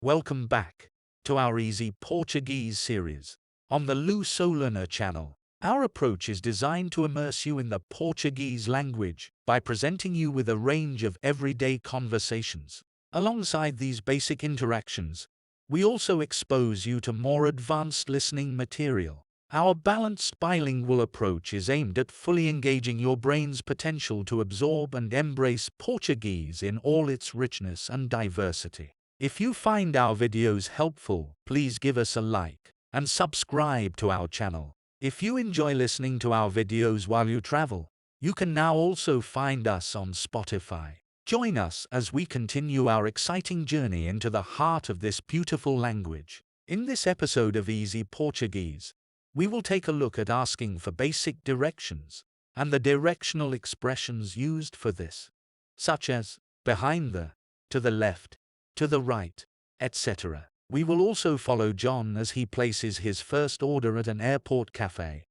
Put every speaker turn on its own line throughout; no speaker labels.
Welcome back to our Easy Portuguese series on the LusoLearner channel. Our approach is designed to immerse you in the Portuguese language by presenting you with a range of everyday conversations. Alongside these basic interactions, we also expose you to more advanced listening material. Our balanced bilingual approach is aimed at fully engaging your brain's potential to absorb and embrace Portuguese in all its richness and diversity. If you find our videos helpful, please give us a like and subscribe to our channel. If you enjoy listening to our videos while you travel, you can now also find us on Spotify. Join us as we continue our exciting journey into the heart of this beautiful language. In this episode of Easy Portuguese, we will take a look at asking for basic directions and the directional expressions used for this, such as behind the, to the left, to the right, etc. We will also follow John as he places his first order at an airport cafe.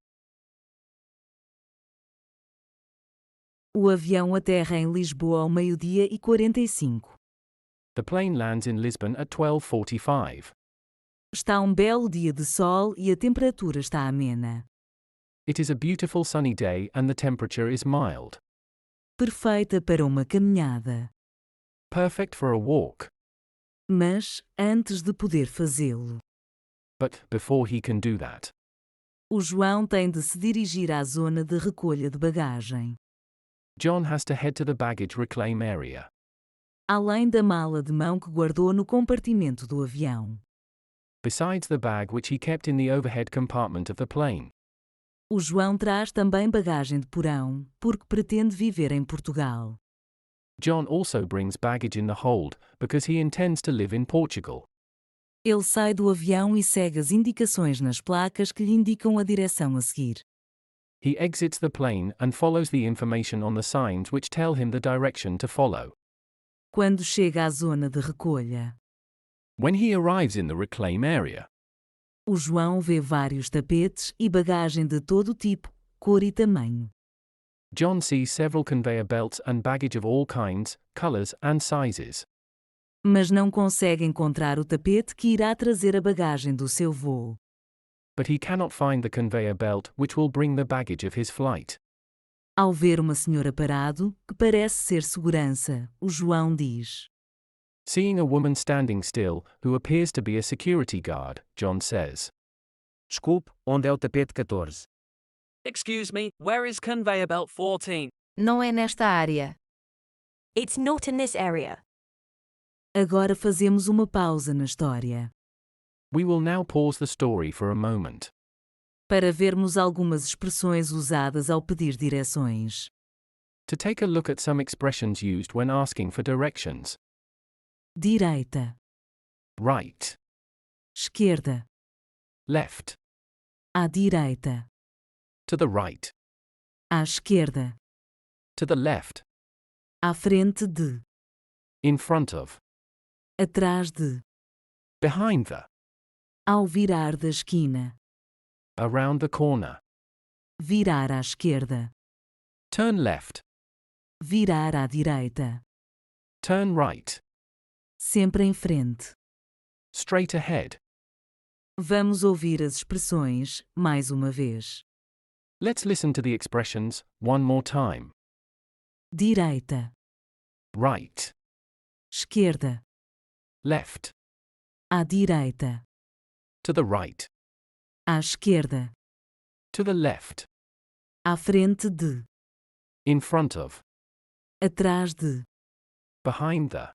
O avião aterra em Lisboa ao 12h45.
The plane lands in Lisbon at 12:45.
Está belo dia de sol e a temperatura está amena.
It is a beautiful sunny day and the temperature is mild.
Perfeita para uma caminhada.
Perfect for a walk.
Mas, antes de poder fazê-lo,
But before he can do that,
o João tem de se dirigir à zona de recolha de bagagem.
John has to head to the baggage reclaim area.
Além da mala de mão que guardou no compartimento do avião,
Besides the bag which he kept in the overhead compartment of the plane,
o João traz também bagagem de porão, porque pretende viver em Portugal.
John also brings baggage in the hold because he intends to live in Portugal.
Ele sai do avião e segue as indicações nas placas que lhe indicam a direção a seguir.
He exits the plane and follows the information on the signs which tell him the direction to follow.
Quando chega à zona de recolha,
When he arrives in the reclaim area,
o João vê vários tapetes e bagagem de todo tipo, cor e tamanho.
John sees several conveyor belts and baggage of all kinds, colors and sizes.
Mas não consegue encontrar o tapete que irá trazer a bagagem do seu voo.
But he cannot find the conveyor belt which will bring the baggage of his flight.
Ao ver uma senhora parado, que parece ser segurança, o João diz:
Seeing a woman standing still, who appears to be a security guard, John says,
Desculpe, onde é o tapete 14?
Excuse me, where is conveyor belt 14?
Não é nesta área.
It's not in this area.
Agora fazemos uma pausa na história,
We will now pause the story for a moment,
para vermos algumas expressões usadas ao pedir direções.
to take a look at some expressions used when asking for directions.
Direita,
Right,
esquerda,
left,
à direita,
to the right,
à esquerda,
to the left,
à frente de,
in front of,
atrás de,
behind the,
ao virar da esquina,
around the corner,
virar à esquerda,
turn left,
virar à direita,
turn right,
sempre em frente.
straight ahead.
Vamos ouvir as expressões, mais uma vez.
Let's listen to the expressions one more time.
Direita,
Right,
esquerda,
left,
à direita,
to the right,
à esquerda,
to the left,
à frente de,
in front of,
atrás de,
behind the,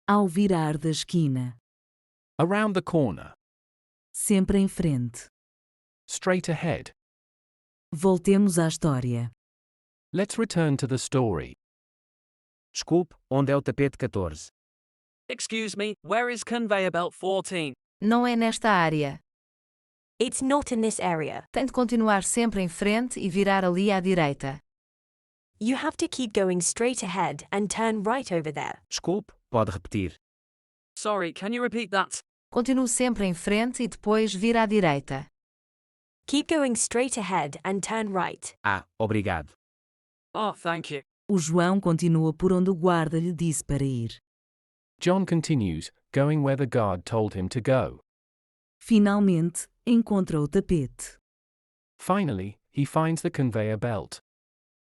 ao virar da esquina,
around the corner,
sempre em frente.
straight ahead.
Voltemos à história.
Let's return to the story.
Desculpe, onde é o tapete 14?
Excuse me, where is conveyor belt 14?
Não é nesta área.
It's not in this area.
Tem de continuar sempre em frente e virar ali à direita.
You have to keep going straight ahead and turn right over there.
Desculpe, pode repetir.
Sorry, can you repeat that?
Continue sempre em frente e depois vira à direita.
Keep going straight ahead and turn right.
Ah, obrigado.
Oh, thank you.
O João continua por onde o guarda lhe disse para ir.
John continues, going where the guard told him to go.
Finalmente, encontra o tapete.
Finally, he finds the conveyor belt.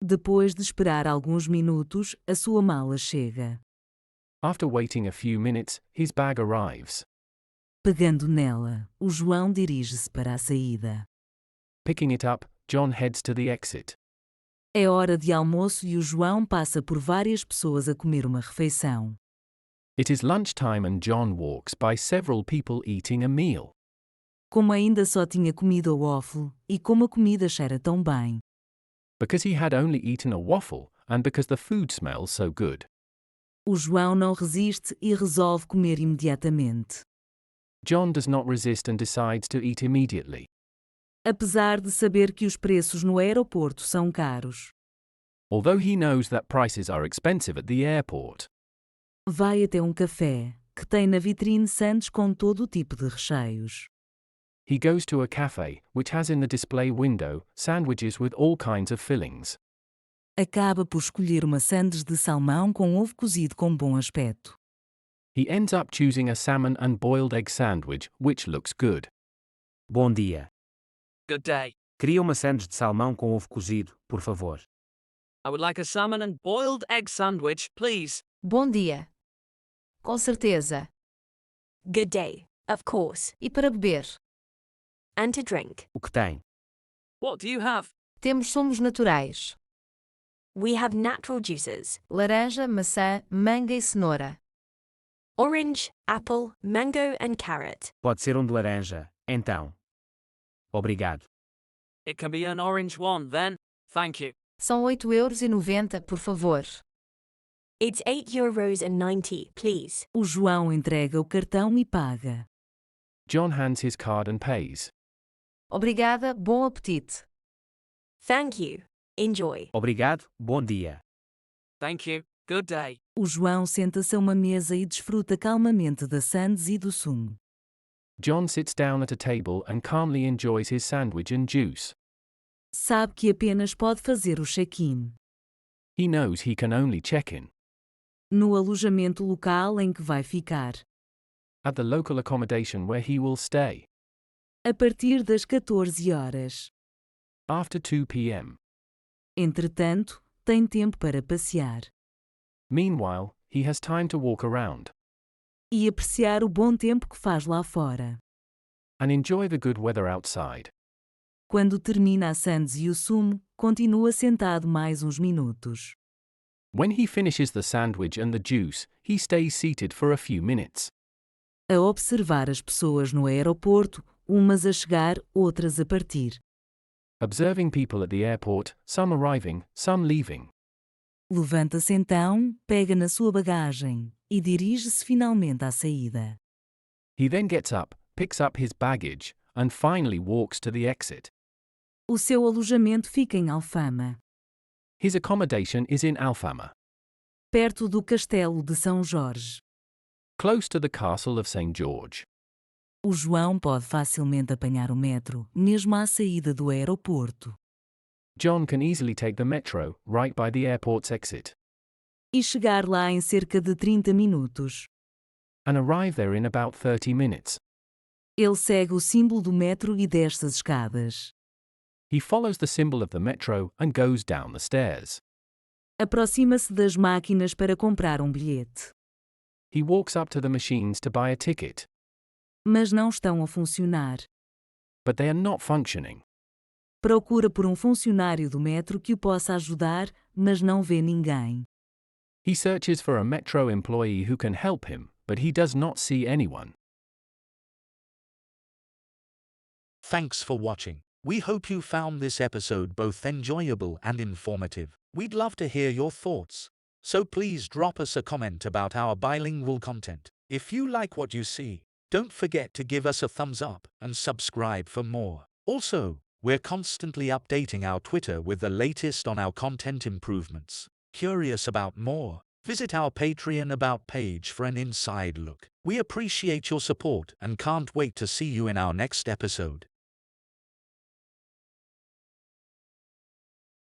Depois de esperar alguns minutos, a sua mala chega.
After waiting a few minutes, his bag arrives.
Pegando nela, o João dirige-se para a saída.
Picking it up, John heads to the exit.
É hora de almoço e o João passa por várias pessoas a comer uma refeição.
It is lunchtime and John walks by several people eating a meal.
Como ainda só tinha comido a waffle, e como a comida cheira tão bem.
Because he had only eaten a waffle, and because the food smells so good.
O João não resiste e resolve comer imediatamente.
John does not resist and decides to eat immediately.
Apesar de saber que os preços no aeroporto são caros.
Although he knows that prices are expensive at the airport.
Vai até um café, que tem na vitrine sandes com todo o tipo de recheios.
He goes to a cafe, which has in the display window sandwiches with all kinds of fillings.
Acaba por escolher uma sandes de salmão com ovo cozido com bom aspecto.
He ends up choosing a salmon and boiled egg sandwich, which looks good.
Bom dia.
Good day.
Queria uma sandes de salmão com ovo cozido, por favor.
I would like a salmon and boiled egg sandwich, please.
Bom dia. Com certeza.
Good day. Of course.
E para beber?
And to drink.
O que tem?
What do you have?
Temos sumos naturais.
We have natural juices.
Laranja, maçã, manga e cenoura.
Orange, apple, mango and carrot.
Pode ser um de laranja, então. Obrigado.
It can be an orange one then. Thank you.
São 8,90 €, por favor.
It's €8.90, please.
O João entrega o cartão e paga.
John hands his card and pays.
Obrigada, bom apetite.
Thank you. Enjoy.
Obrigado, bom dia.
Thank you. Good day.
O João senta-se a uma mesa e desfruta calmamente da sandes e do sumo.
John sits down at a table and calmly enjoys his sandwich and juice.
Sabe que apenas pode fazer o check-in
He knows he can only check in
no alojamento local em que vai ficar,
at the local accommodation where he will stay
a partir das 14 horas.
after 2 p.m.
Entretanto, tem tempo para passear
Meanwhile, he has time to walk around
e apreciar o bom tempo que faz lá fora.
and enjoy the good weather outside.
Quando termina a sandes e o sumo, continua sentado mais uns minutos.
When he finishes the sandwich and the juice, he stays seated for a few minutes,
A observar as pessoas no aeroporto, umas a chegar, outras a partir.
observing people at the airport, some arriving, some leaving.
Levanta-se então, pega na sua bagagem e dirige-se finalmente à saída.
He then gets up, picks up his baggage, and finally walks to the exit.
O seu alojamento fica em Alfama,
His accommodation is in Alfama,
perto do Castelo de São Jorge.
close to the castle of St. George.
O João pode facilmente apanhar o metro, mesmo à saída do aeroporto,
John can easily take the metro, right by the airport's exit,
e chegar lá em cerca de 30 minutos.
and arrive there in about 30 minutes.
Ele segue o símbolo do metro e desce as escadas.
He follows the symbol of the metro and goes down the stairs.
Aproxima-se das máquinas para comprar um bilhete,
He walks up to the machines to buy a ticket,
mas não estão a funcionar.
but they are not functioning.
Procura por um funcionário do metro que o possa ajudar, mas não vê ninguém.
He searches for a metro employee who can help him, but he does not see anyone.
Thanks for watching. We hope you found this episode both enjoyable and informative. We'd love to hear your thoughts. So please drop us a comment about our bilingual content. If you like what you see, don't forget to give us a thumbs up and subscribe for more. Also, we're constantly updating our Twitter with the latest on our content improvements. Curious about more? Visit our Patreon About page for an inside look. We appreciate your support and can't wait to see you in our next episode.